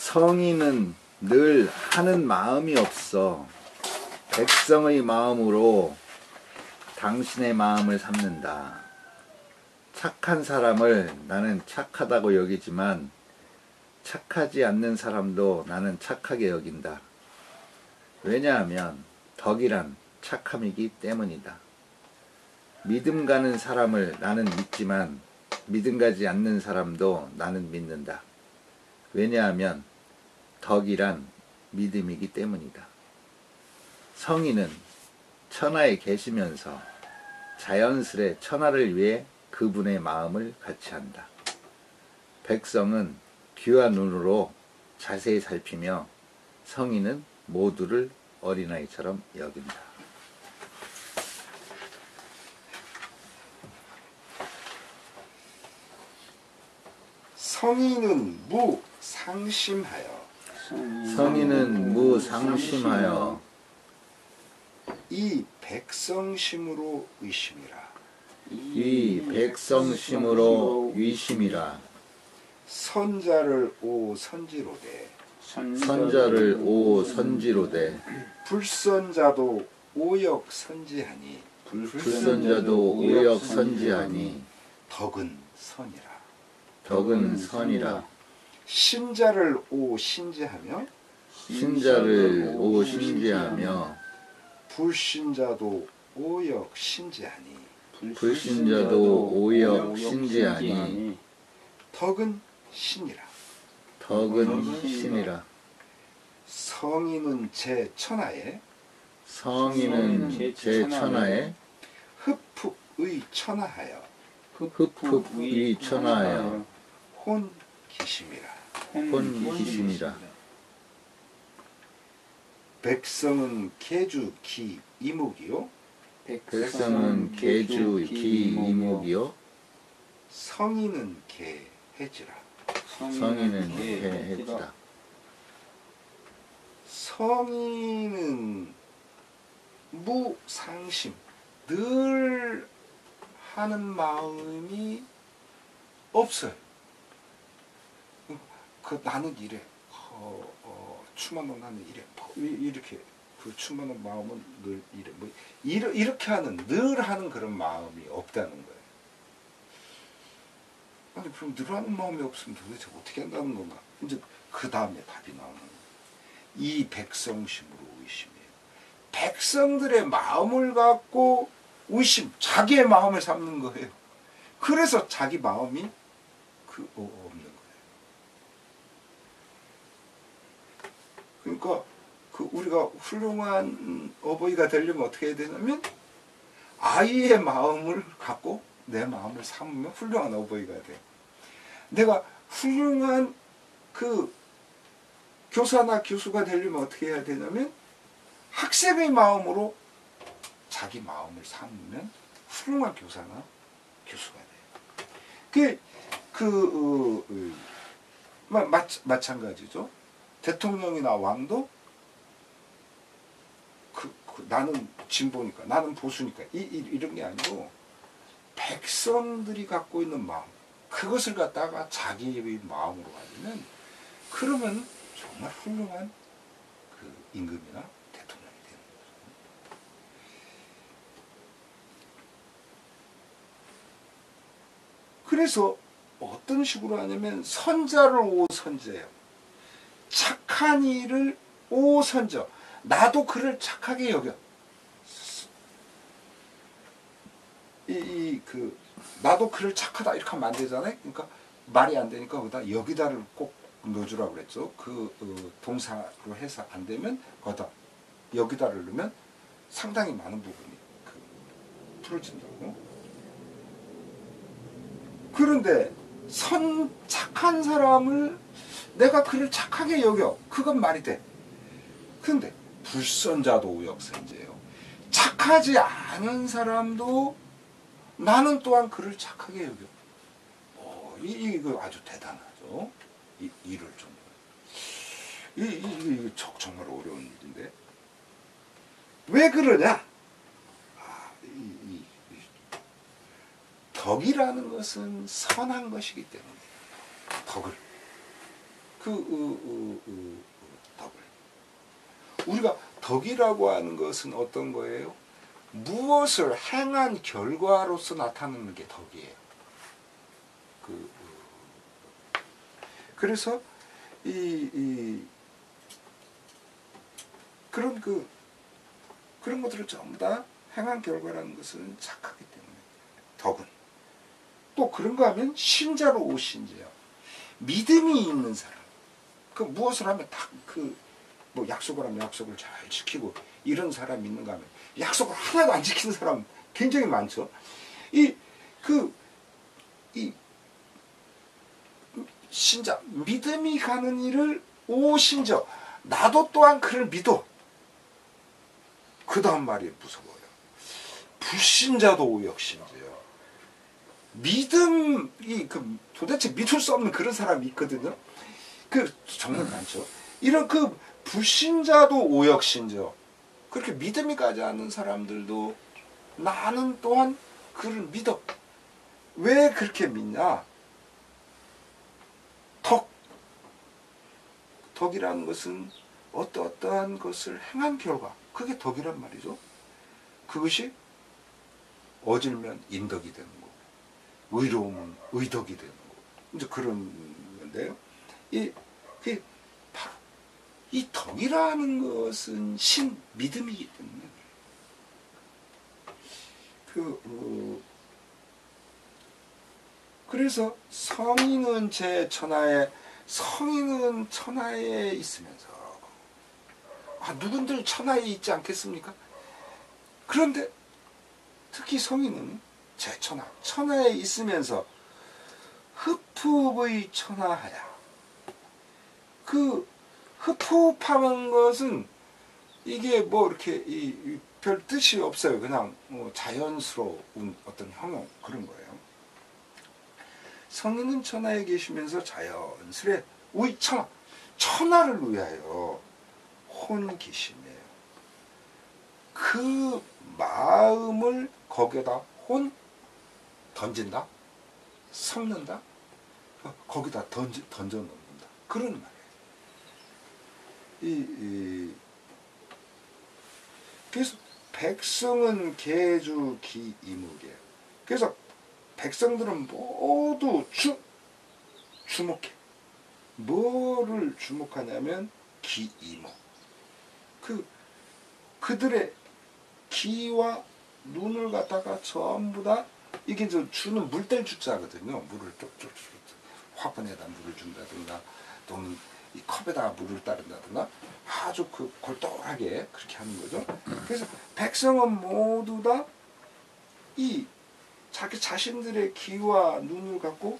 성인은 늘 하는 마음이 없어 백성의 마음으로 당신의 마음을 삼는다. 착한 사람을 나는 착하다고 여기지만 착하지 않는 사람도 나는 착하게 여긴다. 왜냐하면 덕이란 착함이기 때문이다. 믿음 가는 사람을 나는 믿지만 믿음 가지 않는 사람도 나는 믿는다. 왜냐하면 덕이란 믿음이기 때문이다. 성인은 천하에 계시면서 자연스레 천하를 위해 그분의 마음을 같이 한다. 백성은 귀와 눈으로 자세히 살피며 성인은 모두를 어린아이처럼 여긴다. 성인은 무상심하여 성인은 무상심하여 이 백성심으로 의심이라. 이 백성심으로 의심이라. 선자를 오 선지로되 선자를 오 선지로되 불선자도 오역 선지하니 불선자도 오역 선지하니 덕은 선이라. 덕은 선이라. 신자를 오 신지하며 신자를 오 신지하며 불신자도 오역 신지하니 불신자도 오역 신지하니 덕은 신이라. 덕은 신이라. 성인은 제 천하에 성인은 제 천하에 흡푹의 천하하여 흡흡의 천하여 혼기심이라. 혼기심이라. 백성은 계주 기 이목이요 백성은 계주 기 이목이요 성인은 개해지라. 성인은 개해지라. 성인은 무상심, 늘 하는 마음이 없어요. 나는 이래, 추만원 나는 이래, 이렇게 그 추만원 마음은 늘 이래, 이렇게 하는, 늘 하는 그런 마음이 없다는 거예요. 아니 그럼 늘 하는 마음이 없으면 도대체 어떻게 한다는 건가? 이제 그 다음에 답이 나오는 거예요. 이 백성심으로 의심이에요. 백성들의 마음을 갖고 의심, 자기의 마음을 삼는 거예요. 그래서 자기 마음이 없는 거예요. 그러니까 우리가 훌륭한 어버이가 되려면 어떻게 해야 되냐면 아이의 마음을 갖고 내 마음을 삼으면 훌륭한 어버이가 돼요. 내가 훌륭한 교사나 교수가 되려면 어떻게 해야 되냐면 학생의 마음으로 자기 마음을 삼으면 훌륭한 교사나 교수가 돼요. 마찬가지죠. 대통령이나 왕도 나는 진보니까 나는 보수니까 이런 게 아니고 백성들이 갖고 있는 마음 그것을 갖다가 자기의 마음으로 가지면 그러면 정말 훌륭한 임금이나 대통령이 되는 거죠. 그래서 어떤 식으로 하냐면 선자를 오 선제해요. 착한 일을 오 선저. 나도 그를 착하게 여겨. 나도 그를 착하다 이렇게 하면 안 되잖아요. 그러니까 말이 안 되니까 거기다 여기다를 꼭 넣어주라고 그랬죠. 동사로 해서 안 되면 거기다 여기다를 넣으면 상당히 많은 부분이 풀어진다고. 그런데 착한 사람을 내가 그를 착하게 여겨. 그건 말이 돼. 근데 불선자도 오역선제예요. 착하지 않은 사람도 나는 또한 그를 착하게 여겨. 이거 아주 대단하죠. 이를 좀. 이게 정말 어려운 일인데. 왜 그러냐? 덕이라는 것은 선한 것이기 때문에 덕을 덕을. 우리가 덕이라고 하는 것은 어떤 거예요? 무엇을 행한 결과로서 나타나는 게 덕이에요. 그래서 그런 것들을 전부 다 행한 결과라는 것은 착하기 때문에 덕은. 또 그런가 하면 신자로 오신지요. 믿음이 있는 사람. 그 무엇을 하면 딱 뭐 약속을 하면 약속을 잘 지키고 이런 사람이 있는가 하면 약속을 하나도 안 지키는 사람 굉장히 많죠. 신자, 믿음이 가는 일을 오신저. 나도 또한 그를 믿어. 그 다음 말이 무서워요. 불신자도 오역신저요. 믿음이 도대체 믿을 수 없는 그런 사람이 있거든요. 정말 많죠. 이런 불신자도 오역신저. 그렇게 믿음이 가지 않는 사람들도 나는 또한 그를 믿어. 왜 그렇게 믿냐? 덕이라는 것은 어떠한 것을 행한 결과, 그게 덕이란 말이죠. 그것이 어질면 인덕이 되는 거고, 의로움은 의덕이 되는 거고, 이제 그런 건데요. 바로 이 덕이라는 것은 믿음이기 때문에 그래서 성인은 성인은 천하에 있으면서 누군들 천하에 있지 않겠습니까? 그런데 특히 성인은 천하에 있으면서 흡흡의 천하하야. 흡흡하는 것은 이게 뭐 이렇게 별 뜻이 없어요. 그냥 자연스러운 어떤 형용 그런 거예요. 성인은 천하에 계시면서 자연스레 우리 천하를 위하여 혼기심이에요. 그 마음을 거기에다 던진다, 섞는다, 거기다 던져 놓는다. 그런 말이에요. 그래서 백성은 계주 기이묵이에요. 그래서 백성들은 모두 주목해. 뭐를 주목하냐면 기이목. 그들의 기와 눈을 갖다가 전부 다 이게 주는 물뗄 주자거든요. 물을 쪽쪽 화분에다 물을 준다든가 또는 이 컵에다가 물을 따른다든가 아주 골똘하게 그렇게 하는 거죠. 그래서 백성은 모두 다 자기 자신들의 기와 눈을 갖고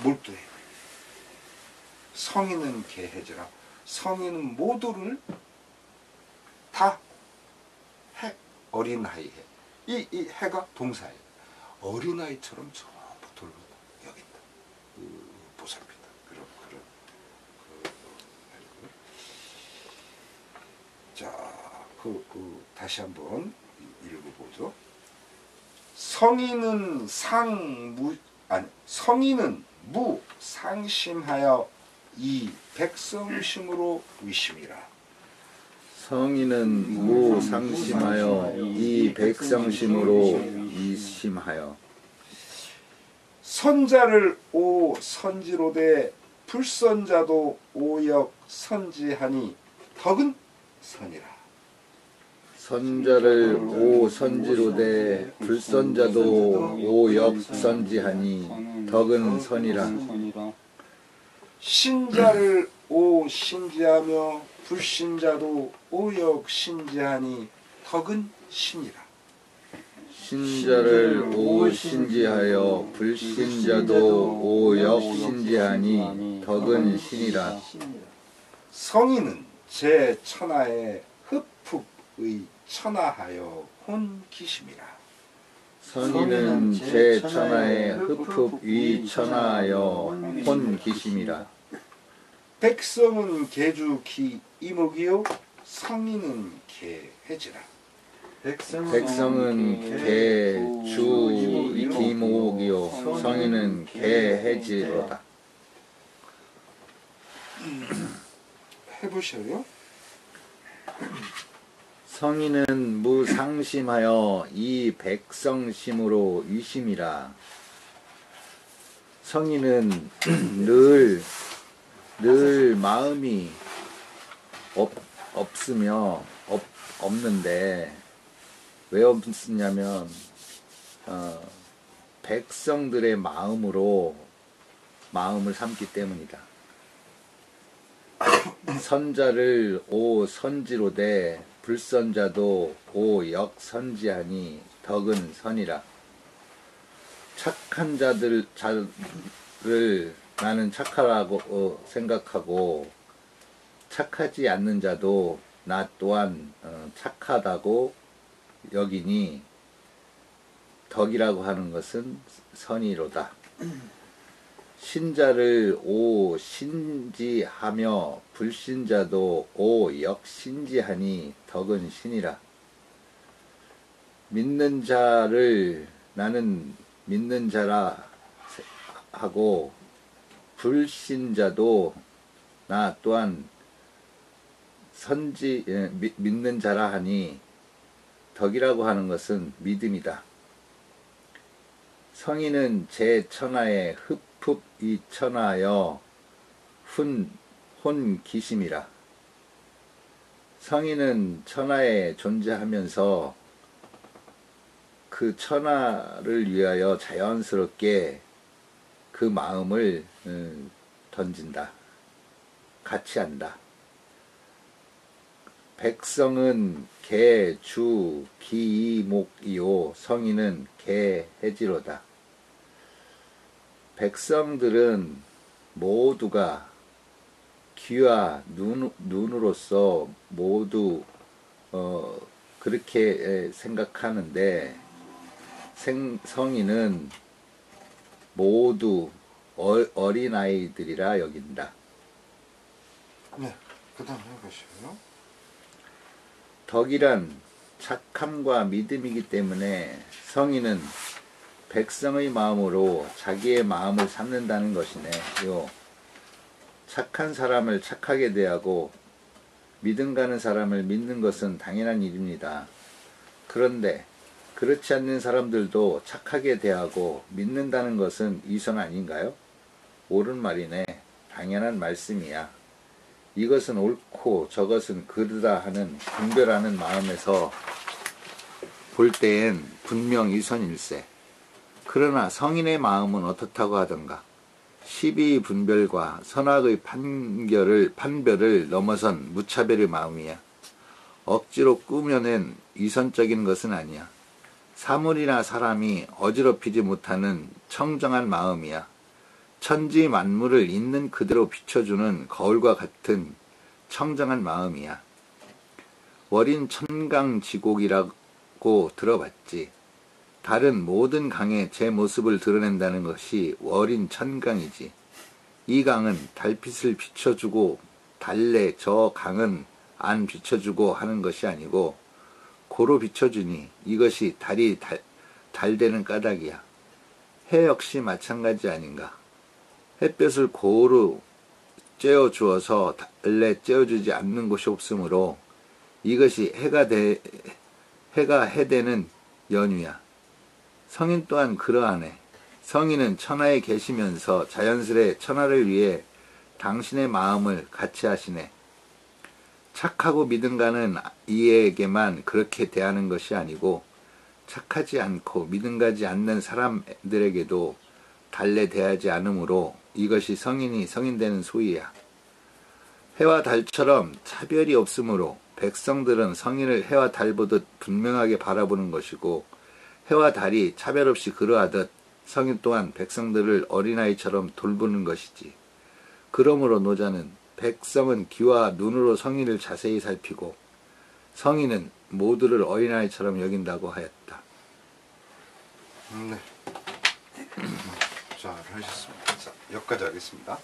몰두해요. 성인은 개해지라. 성인은 모두를 다 어린아이 해. 이 해가 동사예요. 어린아이처럼 전부 돌보다 여긴다. 보살핀다. 자, 다시 한번 읽어보죠. 성인은 무상심하여 이 백성심으로 의심이라. 성인은 무상심하여 이 백성심으로 이심하여. 선자를 오 선지로되 불선자도 오역 선지하니 덕은 선이라. 선자를 오 선지로되 불선자도 오역 선지하니 덕은 선이라. 신자를 오 신지하며 불신자도 오역 신지하니 덕은 신이라. 신자를 오 신지하여 불신자도 오역 신지하니 덕은 신이라. 성인은 제 천하에 흡흡의 천하하여 혼기심이라. 성인은 제 천하에 흡흡 위 천하하여 혼기심이라. 백성은 개주 기 이목이요 성인은 개해지라. 백성은 개주 기목이요 하여 성인은 개해지로다. 해보셔요. 성인은 무상심하여 이 백성심으로 위심이라. 성인은 늘 마음이 없는데 왜 없느냐면 백성들의 마음으로 마음을 삼기 때문이다. 선자를 오 선지로되 불선자도 오 역선지하니 덕은 선이라. 착한 자를 나는 착하라고 생각하고 착하지 않는 자도 나 또한 착하다고 여기니 덕이라고 하는 것은 선이로다. 신자를 오 신지하며 불신자도 오 역신지하니 덕은 신이라. 믿는 자를 나는 믿는 자라 하고 불신자도 나 또한 믿는 자라 하니 덕이라고 하는 것은 믿음이다. 성인은 제 천하에 흡흡 이 천하여 혼 기심이라. 성인은 천하에 존재하면서 그 천하를 위하여 자연스럽게 그 마음을 던진다. 같이 한다. 백성은 개, 주, 기, 목, 이오, 성인은 개, 해지로다. 백성들은 모두가 귀와 눈으로서 모두 그렇게 생각하는데 성인은 모두 어린아이들이라 여긴다. 네, 그 다음 해보시고요. 덕이란 착함과 믿음이기 때문에 성인은 백성의 마음으로 자기의 마음을 삼는다는 것이네요. 착한 사람을 착하게 대하고 믿음 가는 사람을 믿는 것은 당연한 일입니다. 그런데 그렇지 않는 사람들도 착하게 대하고 믿는다는 것은 이선 아닌가요? 옳은 말이네. 당연한 말씀이야. 이것은 옳고 저것은 그르다 하는 분별하는 마음에서 볼 때엔 분명 이선일세. 그러나 성인의 마음은 어떻다고 하던가? 12분별과 선악의 판별을 넘어선 무차별의 마음이야. 억지로 꾸며낸 이선적인 것은 아니야. 사물이나 사람이 어지럽히지 못하는 청정한 마음이야. 천지 만물을 있는 그대로 비춰주는 거울과 같은 청정한 마음이야. 월인 천강지곡이라고 들어봤지. 다른 모든 강에 제 모습을 드러낸다는 것이 월인 천강이지. 이 강은 달빛을 비춰주고 달래 저 강은 안 비춰주고 하는 것이 아니고 고로 비춰주니 이것이 달이 달되는 까닭이야. 해 역시 마찬가지 아닌가. 햇볕을 고루 쬐어주어서 달래 쬐어주지 않는 곳이 없으므로 이것이 해가 해되는 연유야. 성인 또한 그러하네. 성인은 천하에 계시면서 자연스레 천하를 위해 당신의 마음을 같이 하시네. 착하고 믿음 가는 이에게만 그렇게 대하는 것이 아니고 착하지 않고 믿음 가지 않는 사람들에게도 달래 대하지 않으므로 이것이 성인이 성인되는 소이야. 해와 달처럼 차별이 없으므로 백성들은 성인을 해와 달보듯 분명하게 바라보는 것이고 해와 달이 차별 없이 그러하듯 성인 또한 백성들을 어린아이처럼 돌보는 것이지. 그러므로 노자는 백성은 귀와 눈으로 성인을 자세히 살피고 성인은 모두를 어린아이처럼 여긴다고 하였다. 네. 잘 하셨습니다. 자, 여기까지 하겠습니다.